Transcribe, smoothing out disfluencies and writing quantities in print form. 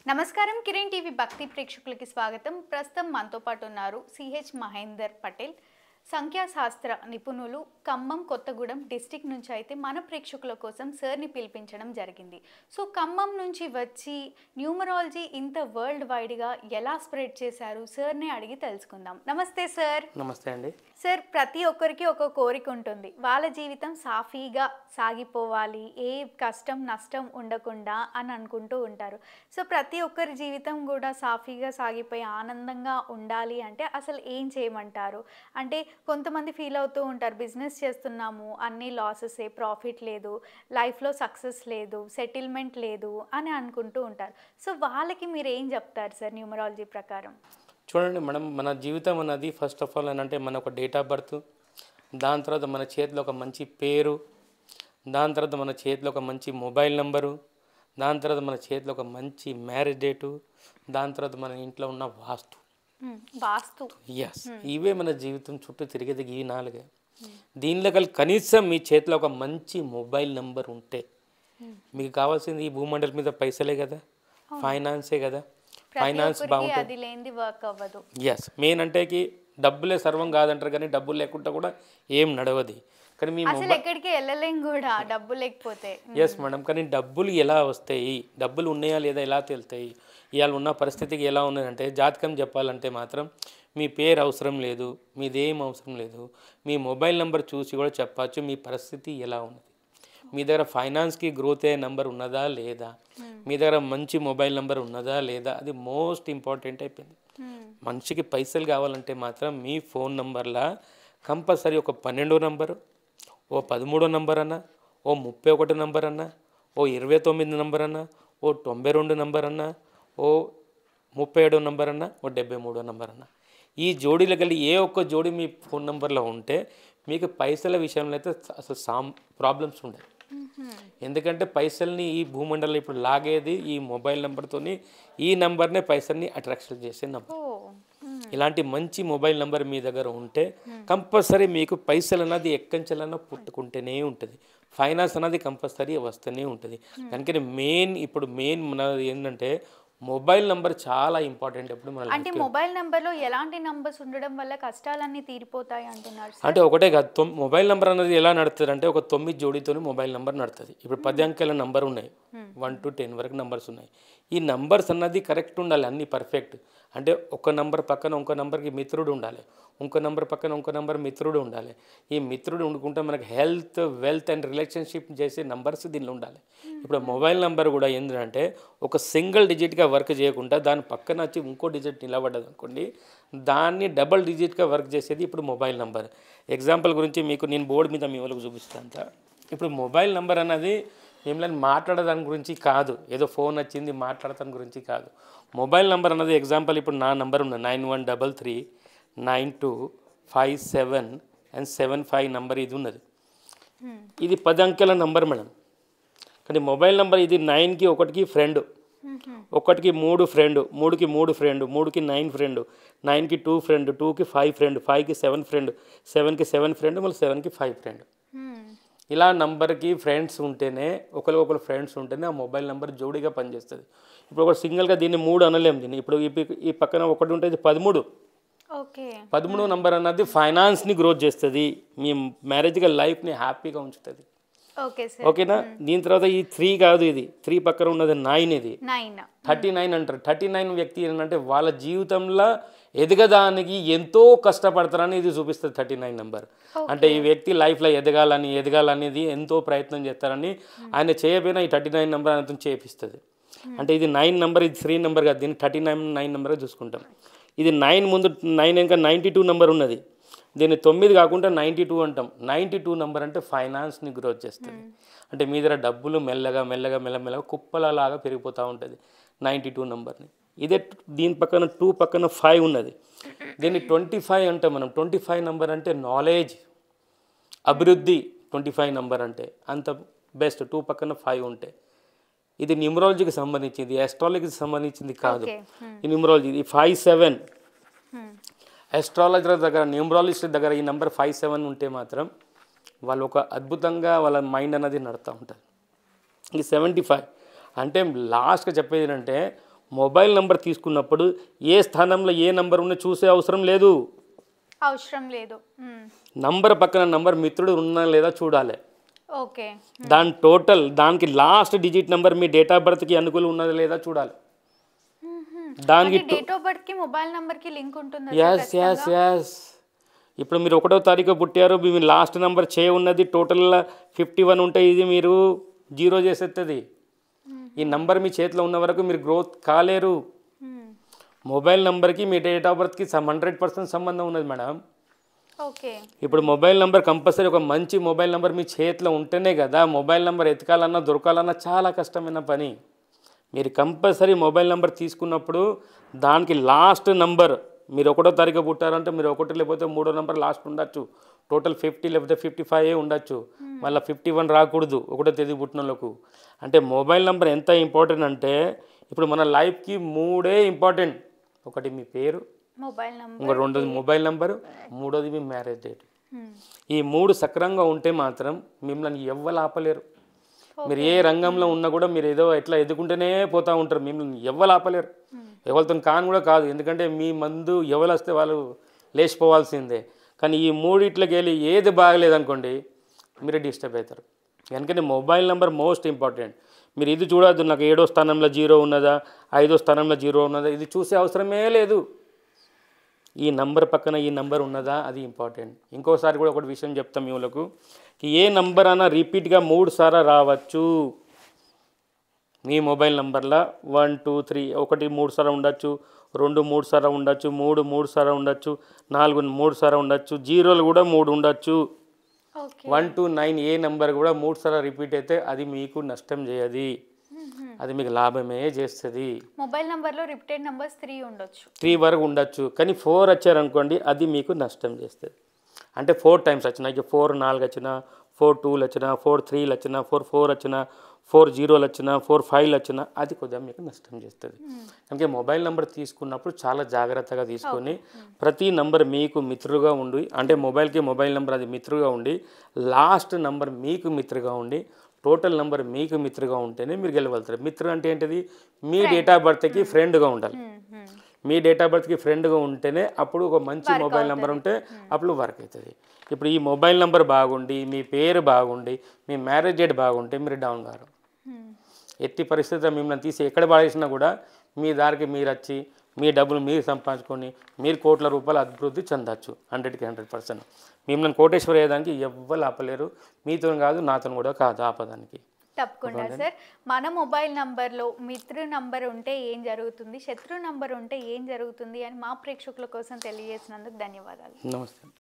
నమస్కారం కిరణ్ టీవీ భక్తి ప్రేక్షకులకి స్వాగతం. ప్రస్తుతం మనతో పాటు ఉన్నారు సిహెచ్ మహేందర్ పటేల్, సంఖ్యాశాస్త్ర నిపుణులు, ఖమ్మం కొత్తగూడెం డిస్టిక్ నుంచి. అయితే మన ప్రేక్షకుల కోసం సార్ని పిలిపించడం జరిగింది. సో ఖమ్మం నుంచి వచ్చి న్యూమరాలజీ ఇంత వరల్డ్ వైడ్గా ఎలా స్ప్రెడ్ చేశారు సార్ని అడిగి తెలుసుకుందాం. నమస్తే సార్. నమస్తే అండి. సార్, ప్రతి ఒక్కరికి ఒక కోరిక ఉంటుంది, వాళ్ళ జీవితం సాఫీగా సాగిపోవాలి, ఏ కష్టం నష్టం ఉండకుండా అని అనుకుంటూ ఉంటారు. సో ప్రతి ఒక్కరి జీవితం కూడా సాఫీగా సాగిపోయి ఆనందంగా ఉండాలి అంటే అసలు ఏం చేయమంటారు? అంటే కొంతమంది ఫీల్ అవుతూ ఉంటారు, బిజినెస్ చేస్తున్నాము అన్ని లాసెసే, ప్రాఫిట్ లేదు, లైఫ్లో సక్సెస్ లేదు, సెటిల్మెంట్ లేదు అని అనుకుంటూ ఉంటారు. సో వాళ్ళకి మీరు ఏం చెప్తారు సార్ న్యూమరాలజీ ప్రకారం? చూడండి మేడం, మన జీవితం అన్నది ఫస్ట్ ఆఫ్ ఆల్ ఏంటంటే మన ఒక డేట్ ఆఫ్ బర్త్, దాని తర్వాత మన చేతిలో ఒక మంచి పేరు, దాని తర్వాత మన చేతిలో ఒక మంచి మొబైల్ నెంబరు, దాని తర్వాత మన చేతిలో ఒక మంచి మ్యారేజ్ డేటు, దాని తర్వాత మన ఇంట్లో ఉన్న వాస్తు. ఎస్, ఇవే మన జీవితం చుట్టూ తిరిగేది ఈ నాలుగే. దీనిలో కనీసం మీ చేతిలో ఒక మంచి మొబైల్ నెంబర్ ఉంటే మీకు కావాల్సింది ఈ భూమండలి మీద పైసలే కదా, ఫైనాన్సే కదా. ఫైనాన్స్ బాగుంటుంది. ఎస్, మెయిన్ అంటే డబ్బులే సర్వం కాదంటారు, కానీ డబ్బులు లేకుండా కూడా ఏం నడవది. కానీ మీ ఎక్కడికి వెళ్ళలేం కూడా డబ్బు లేకపోతే. ఎస్ మేడం, కానీ డబ్బులు ఎలా వస్తాయి, డబ్బులు ఉన్నాయా లేదా ఎలా తెలుస్తాయి? ఇవాళ ఉన్న పరిస్థితికి ఎలా ఉన్నదంటే, జాతకం చెప్పాలంటే మాత్రం మీ పేరు అవసరం లేదు, మీదేం అవసరం లేదు, మీ మొబైల్ నెంబర్ చూసి కూడా చెప్పచ్చు మీ పరిస్థితి ఎలా ఉన్నది. మీ దగ్గర ఫైనాన్స్కి గ్రోత్ అయ్యే నెంబర్ ఉన్నదా లేదా, మీ దగ్గర మంచి మొబైల్ నెంబర్ ఉన్నదా లేదా, అది మోస్ట్ ఇంపార్టెంట్ అయిపోయింది. మనిషికి పైసలు కావాలంటే మాత్రం మీ ఫోన్ నెంబర్లా కంపల్సరీ ఒక 12 నంబరు, ఓ 13 నంబర్ అన్నా, ఓ 31 నంబర్ అన్నా, ఓ 29 నంబర్ అన్నా, ఓ 92 నంబర్ అన్నా, ఓ 37 నంబర్ అన్నా, ఓ 73 నంబర్ అన్నా, ఈ జోడీలో కలిగి ఏ ఒక్క జోడీ మీ ఫోన్ నెంబర్లో ఉంటే మీకు పైసల విషయంలో అయితే అసలు ప్రాబ్లమ్స్ ఉండవు. ఎందుకంటే పైసల్ని ఈ భూమండలం ఇప్పుడు లాగేది ఈ మొబైల్ నెంబర్తోని, ఈ నెంబర్నే పైసల్ని అట్రాక్షన్ చేసే నెంబర్. ఇలాంటి మంచి మొబైల్ నెంబర్ మీ దగ్గర ఉంటే కంపల్సరీ మీకు పైసలు అన్నది ఎక్కంచెలన్నా పుట్టుకుంటూనే ఉంటుంది, ఫైనాన్స్ అన్నది కంపల్సరీ వస్తూనే ఉంటుంది. దానికని ఇప్పుడు మెయిన్ మనది ఏంటంటే మొబైల్ నెంబర్ చాలా ఇంపార్టెంట్. ఎప్పుడు మన అంటే మొబైల్ నెంబర్లో ఎలాంటి నంబర్స్ ఉండడం వల్ల కష్టాలన్నీ తీరిపోతాయి అంటున్నారు? అంటే ఒకటే కాదు, మొబైల్ నెంబర్ అనేది ఎలా నడుస్తుంది అంటే ఒక 9 జోడీతో మొబైల్ నెంబర్ నడుతుంది. ఇప్పుడు 10 అంకెల నెంబర్ ఉన్నాయి, 1 to 10 వరకు నెంబర్స్ ఉన్నాయి. ఈ నెంబర్స్ అన్నది కరెక్ట్ ఉండాలి, అన్నీ పర్ఫెక్ట్. అంటే ఒక నెంబర్ పక్కన ఇంకో నెంబర్కి మిత్రుడు ఉండాలి, ఇంకో నెంబర్ పక్కన ఇంకో నెంబర్ మిత్రుడు ఉండాలి. ఈ మిత్రుడు ఉండుకుంటే మనకి హెల్త్, వెల్త్ అండ్ రిలేషన్షిప్ చేసే నెంబర్స్ దీనిలో ఉండాలి. ఇప్పుడు మొబైల్ నెంబర్ కూడా ఏంటంటే ఒక సింగిల్ డిజిట్గా వర్క్ చేయకుండా దాని పక్కన వచ్చి ఇంకో డిజిట్ నిలబడ్డది అనుకోండి, దాన్ని డబల్ డిజిట్గా వర్క్ చేసేది ఇప్పుడు మొబైల్ నెంబర్. ఎగ్జాంపుల్ గురించి మీకు నేను బోర్డు మీద మీ వాళ్ళకి చూపిస్తాను. ఇప్పుడు మొబైల్ నెంబర్ అన్నది మిమ్మల్ని మాట్లాడదాని గురించి కాదు, ఏదో ఫోన్ వచ్చింది మాట్లాడటానికి గురించి కాదు. మొబైల్ నెంబర్ అన్నది ఎగ్జాంపుల్ ఇప్పుడు నా నెంబర్ ఉన్నది 9133925775 నెంబర్ ఇది ఉన్నది. ఇది 10 అంకెల నెంబర్ మేడం. కానీ మొబైల్ నెంబర్ ఇది 9కి 1కి ఫ్రెండ్, 1కి 3 ఫ్రెండ్, 3కి 3 ఫ్రెండ్, 3కి 9 ఫ్రెండ్, 9కి 2 ఫ్రెండ్, 2కి 5 ఫ్రెండ్, 5కి 7 ఫ్రెండ్, 7కి 7 ఫ్రెండ్, మళ్ళీ 7కి 5 ఫ్రెండ్. ఇలా నంబర్కి ఫ్రెండ్స్ ఉంటేనే, ఒకరికొకరు ఫ్రెండ్స్ ఉంటేనే ఆ మొబైల్ నెంబర్ జోడీగా పనిచేస్తుంది. ఇప్పుడు ఒక సింగిల్గా దీన్ని 3 అనలేము. దీన్ని ఇప్పుడు ఈ పక్కన ఒకటి ఉంటుంది 13. 13 నంబర్ అన్నది ఫైనాన్స్ని గ్రోత్ చేస్తుంది, మీ మ్యారేజ్గా లైఫ్ని హ్యాపీగా ఉంచుతుంది. ఓకేనా? దీని తర్వాత ఈ 3 కాదు, ఇది 3 పక్కన ఉన్నది 9. ఇది 39 అంటారు. 39 వ్యక్తి ఏంటంటే వాళ్ళ జీవితంలో ఎదగడానికి ఎంతో కష్టపడతారని ఇది చూపిస్తుంది 39 నెంబర్. అంటే ఈ వ్యక్తి లైఫ్లో ఎదగాలనేది ఎంతో ప్రయత్నం చేస్తారని ఆయన చేయకపోయినా ఈ 39 నెంబర్ ఆయనతో చేపిస్తుంది. అంటే ఇది 9 నెంబర్, ఇది 3 నెంబర్ కాదు, దీన్ని 39 నెంబర్గా చూసుకుంటాం. ఇది 9 ముందు 9 ఇంకా 92 నెంబర్ ఉన్నది, దీన్ని 9 కాకుండా 92 అంటాం. 92 నెంబర్ అంటే ఫైనాన్స్ని గ్రోత్ చేస్తుంది. అంటే మీ దగ్గర డబ్బులు మెల్లగా కుప్పలలాగా పెరిగిపోతూ ఉంటుంది 92 నెంబర్ని. ఇదే దీని పక్కన 2 పక్కన 5 ఉన్నది, దీన్ని 25 అంటాం మనం. 25 నెంబర్ అంటే నాలెడ్జ్, అభివృద్ధి. 25 నెంబర్ అంటే అంత బెస్ట్. 2 పక్కన 5 ఉంటే ఇది న్యూమరాలజీకి సంబంధించింది, ఆస్ట్రాలజీకి సంబంధించింది కాదు. ఈ న్యూమరాలజీ ఈ 57 ఆస్ట్రాలజర్ దగ్గర, న్యూమరాలజిస్ట్ దగ్గర ఈ నెంబర్ 57 ఉంటే మాత్రం వాళ్ళు ఒక అద్భుతంగా వాళ్ళ మైండ్ అనేది నడుతూ ఉంటుంది. ఈ 75 అంటే లాస్ట్గా చెప్పేది ఏంటంటే మొబైల్ నంబర్ తీసుకున్నప్పుడు ఏ స్థానంలో ఏ నంబర్ ఉన్నా చూసే అవసరం లేదు. అవసరం లేదు. నంబర్ పక్కన నంబర్ మిత్రుడు ఉన్నా లేదా చూడాలి. ఓకే. దాని టోటల్ దానికి లాస్ట్ డిజిట్ నెంబర్ మీ డేట్ ఆఫ్ బర్త్కి అనుకూలం ఉన్నది లేదా చూడాలి. దానికి డేట్ ఆఫ్ బర్త్ కి మొబైల్ నంబర్ కి లింక్ ఉంటుందా? Yes yes yes. ఇప్పుడు మీరు 1వ తారీఖు పుట్టారు, మీ లాస్ట్ నెంబర్ ఉన్నది, టోటల్ 51 ఉంటే ఇది మీరు 0 చేసేస్తుంది. ఈ నంబర్ మీ చేతిలో ఉన్న వరకు మీరు గ్రోత్ కాలేరు. మొబైల్ నెంబర్కి మీ డేట్ ఆఫ్ బర్త్కి 100% సంబంధం ఉన్నది మేడం. ఓకే. ఇప్పుడు మొబైల్ నెంబర్ కంపల్సరీ ఒక మంచి మొబైల్ నెంబర్ మీ చేతిలో ఉంటేనే కదా. మొబైల్ నెంబర్ ఎతకాలన్నా దొరకాలన్నా చాలా కష్టమైన పని. మీరు కంపల్సరీ మొబైల్ నెంబర్ తీసుకున్నప్పుడు దానికి లాస్ట్ నంబర్, మీరు 1వ తారీఖు పుట్టారంటే మీరు 1 లేకపోతే 3వ నెంబర్ లాస్ట్ ఉండొచ్చు. టోటల్ 50 లేకపోతే 55 ఉండొచ్చు. మళ్ళీ 51 రాకూడదు 1వ తేదీ పుట్టినోళ్ళకు. అంటే మొబైల్ నెంబర్ ఎంత ఇంపార్టెంట్ అంటే ఇప్పుడు మన లైఫ్కి 3 ఇంపార్టెంట్. ఒకటి మీ పేరు, మొబైల్ నంబర్, ఇంకా 2ది మొబైల్ నెంబరు, 3వది మీ మ్యారేజ్ డేట్. ఈ 3 సక్రంగా ఉంటే మాత్రం మిమ్మల్ని ఎవ్వరు ఆపలేరు. మీరు ఏ రంగంలో ఉన్నా కూడా మీరు ఏదో ఎట్లా ఎదుగుంటూనే పోతూ ఉంటారు. మిమ్మల్ని ఎవ్వరు ఆపలేరు. ఎవరితో కాని కూడా కాదు. ఎందుకంటే మీ మందు ఎవరు వస్తే వాళ్ళు లేచిపోవాల్సిందే. కానీ ఈ 3 వెళ్ళి ఏది బాగలేదనుకోండి మీరు డిస్టర్బ్ అవుతారు. ఎందుకంటే మొబైల్ నెంబర్ మోస్ట్ ఇంపార్టెంట్. మీరు ఇది చూడద్దు నాకు 7వ స్థానంలో 0 ఉన్నదా, 5వ స్థానంలో 0 ఉన్నదా, ఇది చూసే అవసరమే లేదు. ఈ నంబర్ పక్కన ఈ నంబర్ ఉన్నదా అది ఇంపార్టెంట్. ఇంకోసారి కూడా ఒకటి విషయం చెప్తాం మీ వాళ్ళకు, ఏ నంబర్ అన్నా రిపీట్గా 3 సార్లు రావచ్చు. మీ మొబైల్ నంబర్లో 1 2 3 1 3 సార్లు ఉండొచ్చు, 2 3 సార్లు ఉండొచ్చు, 3 3 సార్లు ఉండొచ్చు, 4 3 సార్లు ఉండొచ్చు, 0లు కూడా 3 ఉండొచ్చు. 1 to 9 ఏ నెంబర్ కూడా 3 సార్లు రిపీట్ అయితే అది మీకు నష్టం చేయదు, అది మీకు లాభమే చేస్తుంది. మొబైల్ నంబర్లో రిపీటెడ్ నంబర్స్ 3 ఉండొచ్చు, 3 వరకు ఉండొచ్చు. కానీ 4 వచ్చారనుకోండి అది మీకు నష్టం చేస్తుంది. అంటే 4 టైమ్స్ వచ్చినా, ఇక 4 4 వచ్చినా, 4 2లు వచ్చినా, 4 3లు వచ్చినా, 4 4 వచ్చినా, 4 0లు వచ్చినా, 4 5లు వచ్చినా అది కొద్దిగా మీకు నష్టం చేస్తుంది. అందుకే మొబైల్ నెంబర్ తీసుకున్నప్పుడు చాలా జాగ్రత్తగా తీసుకొని ప్రతి నంబర్ మీకు మిత్రుగా ఉండి, అంటే మొబైల్కి మొబైల్ నెంబర్ అది మిత్రుగా ఉండి, లాస్ట్ నంబర్ మీకు మిత్రుగా ఉండి, టోటల్ నెంబర్ మీకు మిత్రుగా ఉంటేనే మీరు గెలవలుతారు. మిత్రుడు అంటే ఏంటిది? మీ డేట్ ఆఫ్ బర్త్కి ఫ్రెండ్గా ఉండాలి. మీ డేట్ ఆఫ్ బర్త్కి ఫ్రెండ్గా ఉంటేనే అప్పుడు ఒక మంచి మొబైల్ నెంబర్ ఉంటే అప్పుడు వర్క్ అవుతుంది. ఇప్పుడు ఈ మొబైల్ నెంబర్ బాగుండి, మీ పేరు బాగుండి, మీ మ్యారేజ్ డేట్ బాగుంటే మీరు డౌన్ గారు. ఎట్టి పరిస్థితుల్లో మిమ్మల్ని తీసి ఎక్కడ పడేసినా కూడా మీ దారికి మీరు వచ్చి మీ డబ్బులు మీరు సంపాదించుకొని మీరు కోట్ల రూపాయలు అభివృద్ధి చెందొచ్చు. 100కి 100%. మిమ్మల్ని కోటేశ్వర అయ్యేదానికి ఎవ్వరు ఆపలేరు. మీతో కాదు, నాతో కూడా కాదు ఆపదానికి. తప్పకుండా సార్. మన మొబైల్ నంబర్లో మిత్రు నంబర్ ఉంటే ఏం జరుగుతుంది, శత్రు నంబర్ ఉంటే ఏం జరుగుతుంది అని మా ప్రేక్షకుల కోసం తెలియజేసినందుకు ధన్యవాదాలు. నమస్తే.